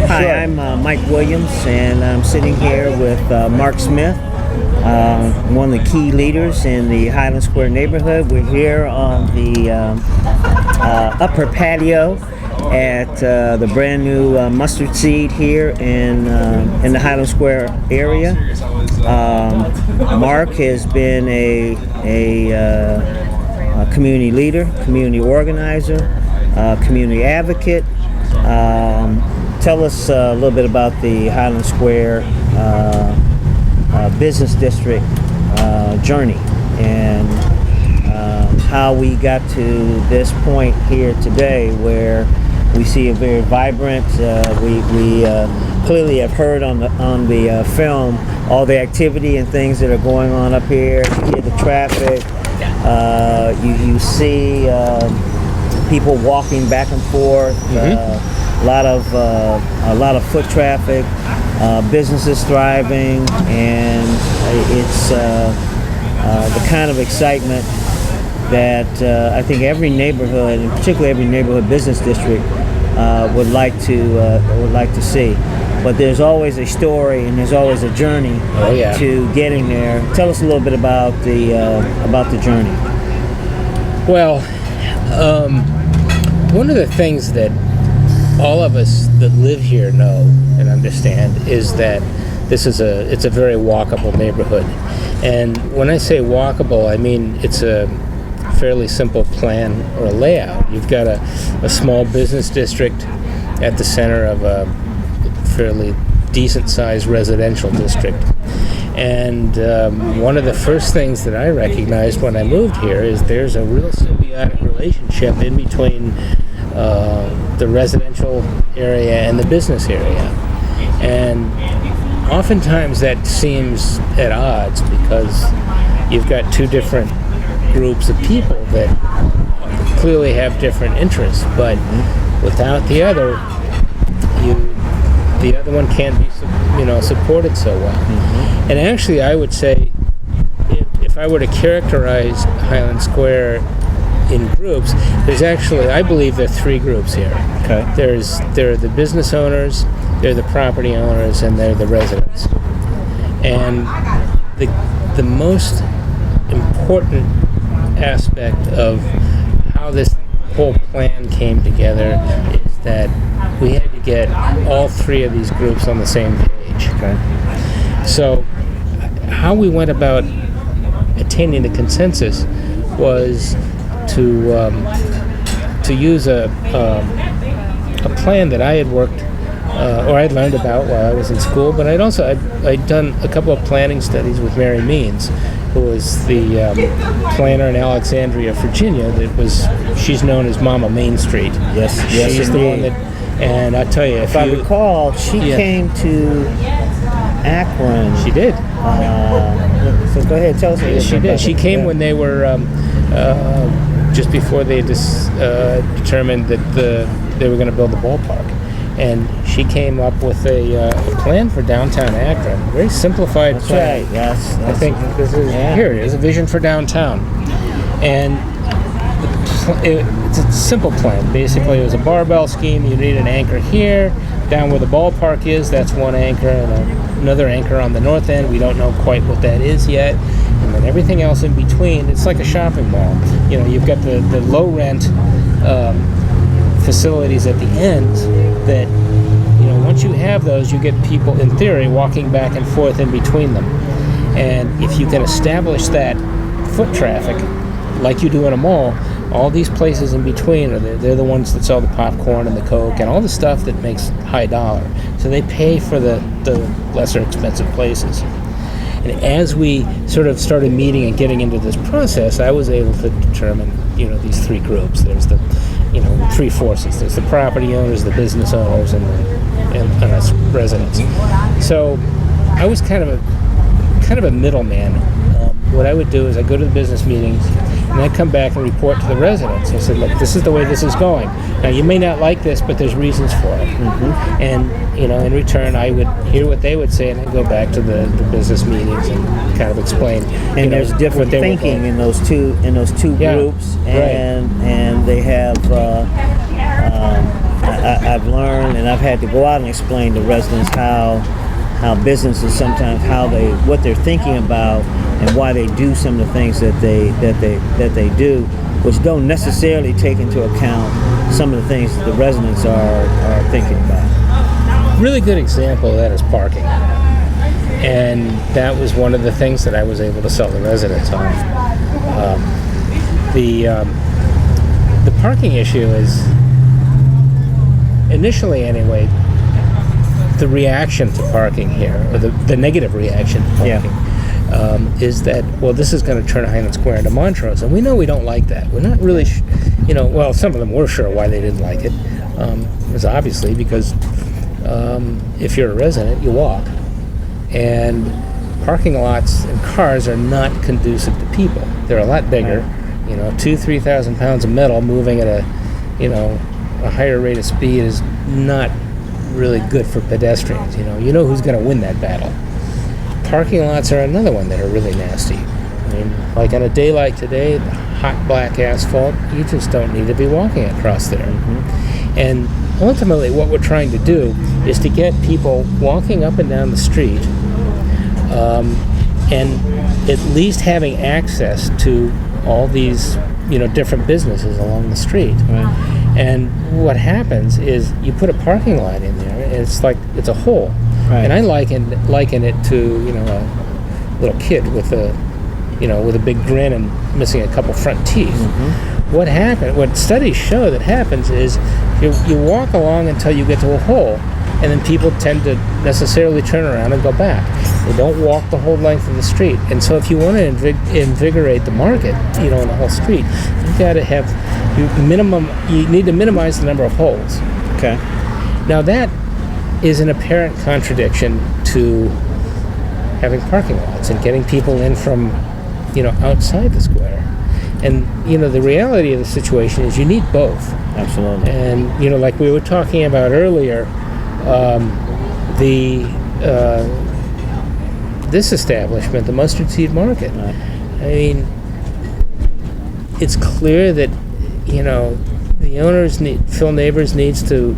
Hi, Sure. I'm Mike Williams, and I'm sitting here with Mark Smith, one of the key leaders in the Highland Square neighborhood. We're here on the upper patio at the brand new Mustard Seed here in the Highland Square area. Mark has been a community leader, community organizer, community advocate. Tell us a little bit about the Highland Square Business District journey and how we got to this point here today where we see a very vibrant, we clearly have heard on the film all the activity and things that are going on up here. You hear the traffic, you see people walking back and forth, a lot of foot traffic, businesses thriving, and it's the kind of excitement that I think every neighborhood, and particularly every neighborhood business district, would like to see. But there's always a story and there's always a journey to getting there. Tell us a little bit about the journey. Well, one of the things that all of us that live here know and understand is that it's a very walkable neighborhood. And when I say walkable, I mean it's a fairly simple plan or a layout. You've got a small business district at the center of a fairly decent-sized residential district. And one of the first things that I recognized when I moved here is there's a real symbiotic relationship in between the residential area and the business area. And oftentimes that seems at odds because you've got two different groups of people that clearly have different interests, but without the other, the other one can't be supported so well. And actually I would say if I were to characterize Highland Square in groups, I believe there are three groups here. Okay. There are the business owners, there are the property owners, and there are the residents. And the most important aspect of how this whole plan came together is that we had to get all three of these groups on the same page. Okay. So how we went about attaining the consensus was to use a plan that I had worked or I'd learned about while I was in school, but I'd done a couple of planning studies with Mary Means, who was the planner in Alexandria, Virginia. She's known as Mama Main Street. Yes, she's the one that. And I tell you, if I recall, she came to Akron. She did. So go ahead, tell us. Yes, she did. She came when they were just before they determined that they were going to build the ballpark, and she came up with a plan for downtown Akron. Very simplified plan. Right. Yes. I think this is here. It is a vision for downtown, and it's a simple plan. Basically, it was a barbell scheme. You need an anchor here, down where the ballpark is. That's one anchor, and another anchor on the north end. We don't know quite what that is yet. And then everything else in between, it's like a shopping mall. You've got the low rent facilities at the ends that, once you have those, you get people, in theory, walking back and forth in between them. And if you can establish that foot traffic, like you do in a mall, all these places in between, they're the ones that sell the popcorn and the Coke and all the stuff that makes high dollar. So they pay for the lesser expensive places. And as we sort of started meeting and getting into this process, I was able to determine, these three groups. There's the, three forces. There's the property owners, the business owners, and us residents. So I was kind of a middleman. What I would do is I go to the business meetings and I'd come back and report to the residents. I said, look, this is the way this is going. Now, you may not like this, but there's reasons for it. And, in return, I would hear what they would say, and I'd go back to the business meetings and kind of explain. And there's different thinking in those two groups, and they have I've learned, and I've had to go out and explain to residents how businesses sometimes what they're thinking about and why they do some of the things that they do, which don't necessarily take into account some of the things that the residents are thinking about. Really good example of that is parking. And that was one of the things that I was able to sell the residents on. The parking issue is, initially anyway, the reaction to parking here, or the negative reaction to parking, is that, well, this is going to turn Highland Square into Montrose. And we know we don't like that. We're not really, well, some of them were sure why they didn't like it. It was obviously because if you're a resident, you walk. And parking lots and cars are not conducive to people. They're a lot bigger, 2,000-3,000 pounds of metal moving at a higher rate of speed is not really good for pedestrians. You know who's going to win that battle. Parking lots are another one that are really nasty. I mean, like on a day like today, the hot black asphalt, you just don't need to be walking across there. Mm-hmm. And ultimately what we're trying to do is to get people walking up and down the street and at least having access to all these different businesses along the street. Right. And what happens is you put a parking lot in there, and it's like it's a hole. Right. And I liken it to a little kid with a big grin and missing a couple front teeth. Mm-hmm. What studies show that happens is you walk along until you get to a hole, and then people tend to necessarily turn around and go back. They don't walk the whole length of the street. And so if you want to invigorate the market, in the whole street, you've got to have you need to minimize the number of holes. Okay. Now that is an apparent contradiction to having parking lots and getting people in from outside the square. And the reality of the situation is you need both. Absolutely. And like we were talking about earlier, this establishment, the Mustard Seed Market, right. I mean, it's clear that the owners Phil Neighbors needs to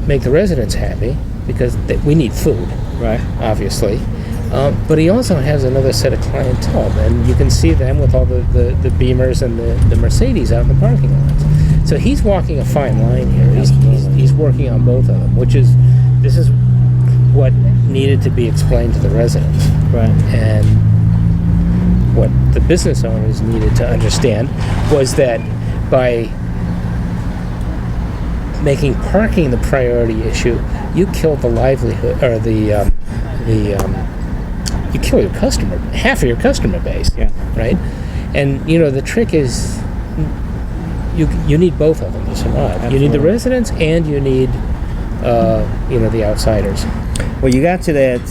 make the residents happy because we need food, right? Obviously. But he also has another set of clientele, and you can see them with all the Beamers and the Mercedes out in the parking lots. So he's walking a fine line here. He's working on both of them, this is what needed to be explained to the residents. Right. And what the business owners needed to understand was that by making parking the priority issue, you kill the livelihood, or you kill your half of your customer base, right? And the trick is you need both of them to survive. Absolutely. You need the residents and you need the outsiders. Well, you got to that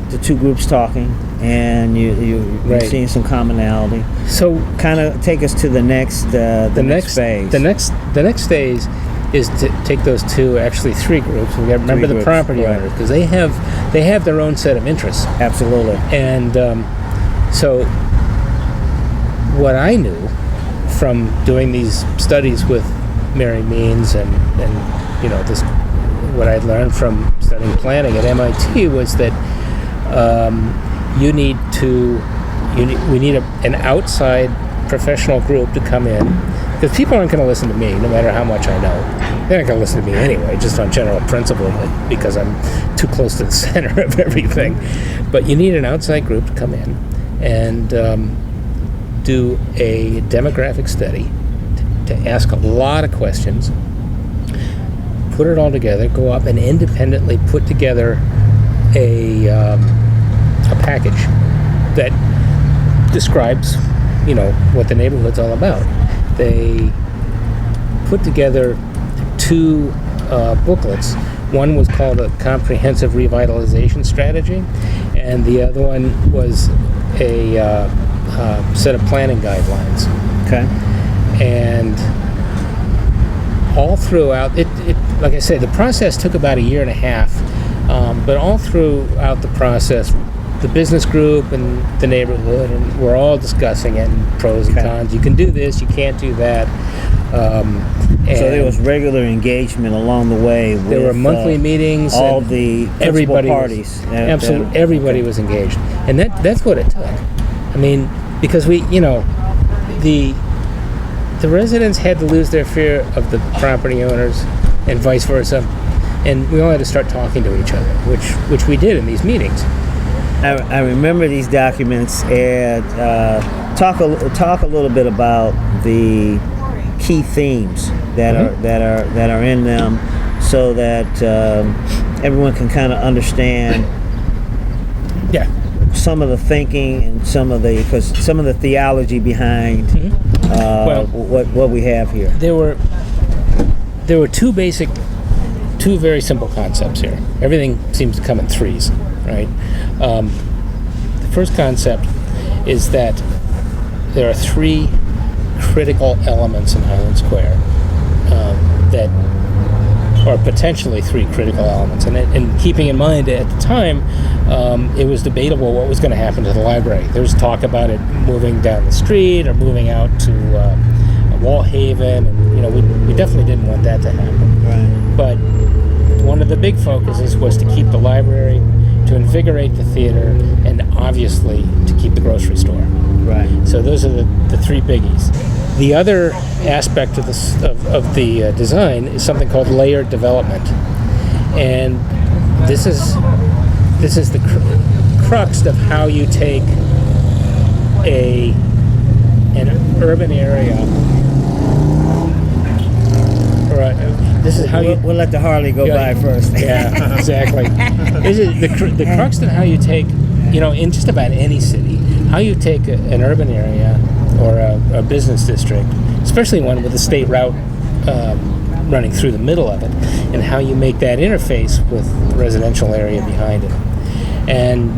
the two groups talking, and you're right. seeing some commonality. So, kind of take us to the next phase. The next phase is to take those three groups. We got to remember the property owners, because they have their own set of interests. Absolutely. And so what I knew from doing these studies with Mary Means and this, what I'd learned from studying planning at MIT was that we need an outside professional group to come in, because people aren't going to listen to me no matter how much I know. They're not going to listen to me anyway, just on general principle, because I'm too close to the center of everything. But you need an outside group to come in and do a demographic study, to ask a lot of questions, put it all together, go up and independently put together a package that describes, what the neighborhood's all about. They put together two booklets. One was called a Comprehensive Revitalization Strategy, and the other one was a set of planning guidelines. Okay. And all throughout, it like I said, the process took about a year and a half, but all throughout the process, the business group and the neighborhood, and we're all discussing it and pros and cons. You can do this, you can't do that. So there was regular engagement along the way. There were monthly meetings. All the everybody parties. Absolutely, everybody was engaged, and that's what it took. I mean, because the residents had to lose their fear of the property owners, and vice versa, and we all had to start talking to each other, which we did in these meetings. I remember these documents, and talk a little bit about the key themes that are in them, so that everyone can kind of understand some of the thinking and some of the theology behind what we have here. There were two very simple concepts here. Everything seems to come in threes, right? The first concept is that there are three critical elements in Highland Square that are potentially three critical elements. And keeping in mind at the time, it was debatable what was going to happen to the library. There was talk about it moving down the street or moving out to Wallhaven, and we definitely didn't want that to happen. Right. But one of the big focuses was to keep the library, to invigorate the theater, and obviously to keep the grocery store. Right. So those are the three biggies. The other aspect of the design is something called layered development, and this is the crux of how you take an urban area. This is how we'll let the Harley go by first. Yeah, exactly. This is the crux of how you take, in just about any city, how you take an urban area or a business district, especially one with a state route running through the middle of it, and how you make that interface with the residential area behind it. And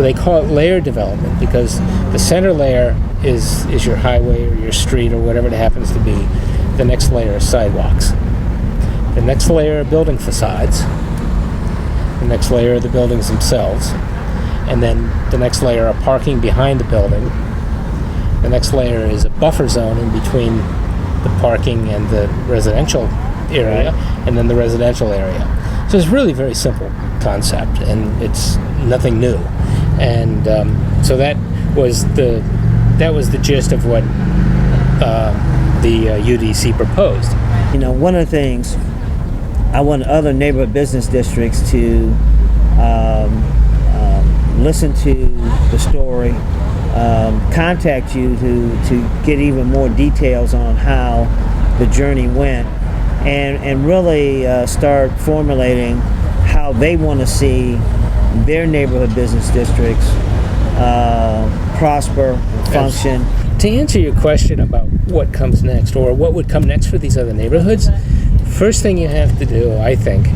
they call it layered development because the center layer is your highway or your street or whatever it happens to be. The next layer is sidewalks. The next layer are building facades. The next layer are the buildings themselves. And then the next layer are parking behind the building. The next layer is a buffer zone in between the parking and the residential area, and then the residential area. So it's really very simple concept, and it's nothing new. And so that was the gist of what the UDC proposed. One of the things I want other neighborhood business districts to listen to the story, contact you to get even more details on how the journey went, and really start formulating how they want to see their neighborhood business districts prosper, function. To answer your question about what comes next or what would come next for these other neighborhoods, first thing you have to do, I think,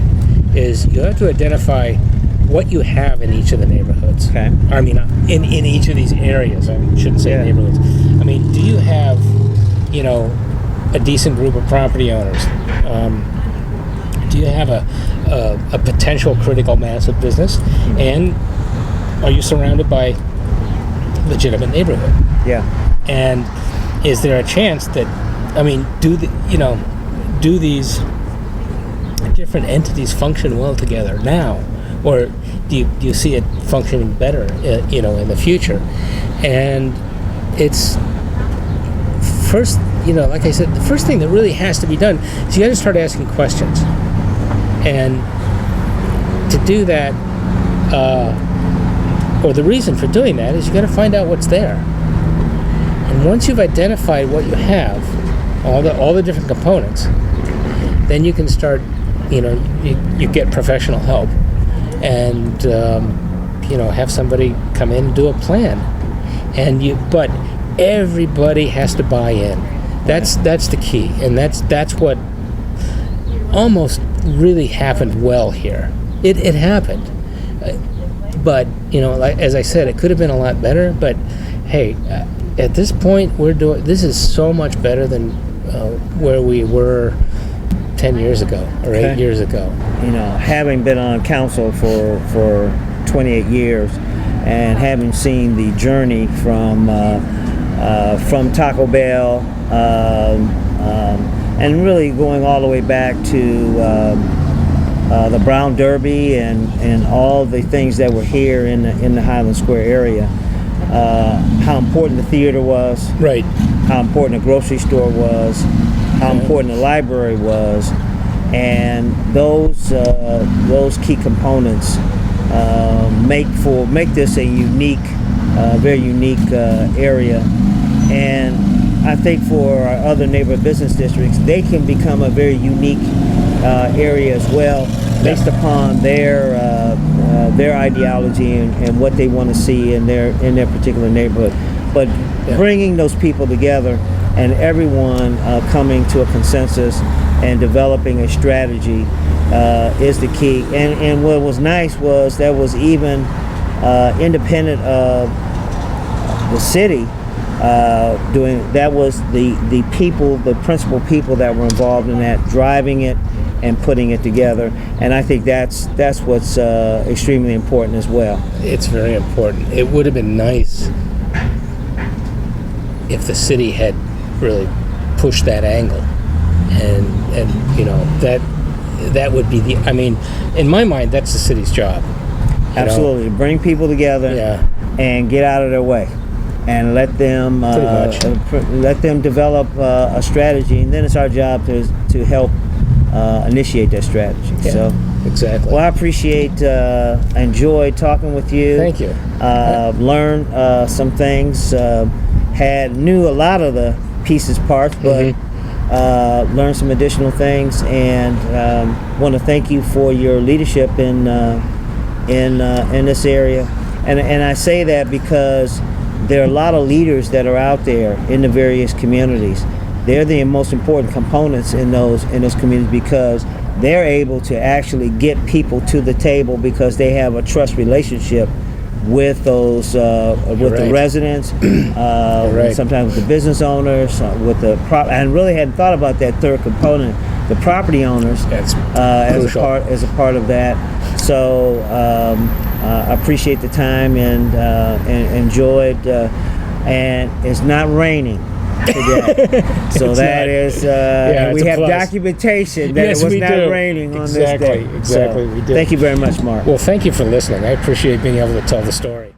is you have to identify what you have in each of the neighborhoods. Okay. I mean, in each of these areas. I shouldn't say neighborhoods. I mean, do you have, a decent group of property owners? Do you have a potential critical mass of business? Mm-hmm. And are you surrounded by legitimate neighborhood? Yeah. And is there a chance that, do these different entities function well together now, or do you see it functioning better, in the future? And it's first, like I said, the first thing that really has to be done is you got to start asking questions, and to do that, or the reason for doing that is you got to find out what's there. And once you've identified what you have, all the different components, then you can start, you get professional help, and have somebody come in and do a plan. But everybody has to buy in. That's the key, and that's what almost really happened well here. It happened, but like as I said, it could have been a lot better. But hey, at this point, this is so much better than where we were 10 years ago or 8 years ago. Having been on council for 28 years and having seen the journey from Taco Bell, and really going all the way back to the Brown Derby and all the things that were here in the Highland Square area. How important the theater was, Right. how important the grocery store was, how important the library was, and those key components make this a unique, very unique area. And I think for our other neighborhood business districts, they can become a very unique area as well, based upon their ideology and what they want to see in their particular neighborhood. But bringing those people together and everyone coming to a consensus and developing a strategy is the key. And what was nice was that was even independent of the city doing that. Was the people, the principal people that were involved in that, driving it and putting it together. And I think that's what's extremely important as well. It's very important. It would have been nice if the city had really pushed that angle, and you know, that would be I mean, in my mind, that's the city's job. Absolutely. Bring people together and get out of their way and let them develop a strategy, and then it's our job to help initiate that strategy. Yeah, so exactly. Well, I appreciate, enjoyed talking with you. Thank you. Learned some things. Knew a lot of the pieces, parts, but learned some additional things, and want to thank you for your leadership in this area. And I say that because there are a lot of leaders that are out there in the various communities. They're the most important components in those communities, because they're able to actually get people to the table, because they have a trust relationship with those the residents, sometimes with the business owners, with the and really hadn't thought about that third component, the property owners, as a part of that. So I appreciate the time and enjoyed. And it's not raining today, so that is we have documentation that it was not raining on this day. Exactly, so, we do. Thank you very much, Mark. Well, thank you for listening. I appreciate being able to tell the story.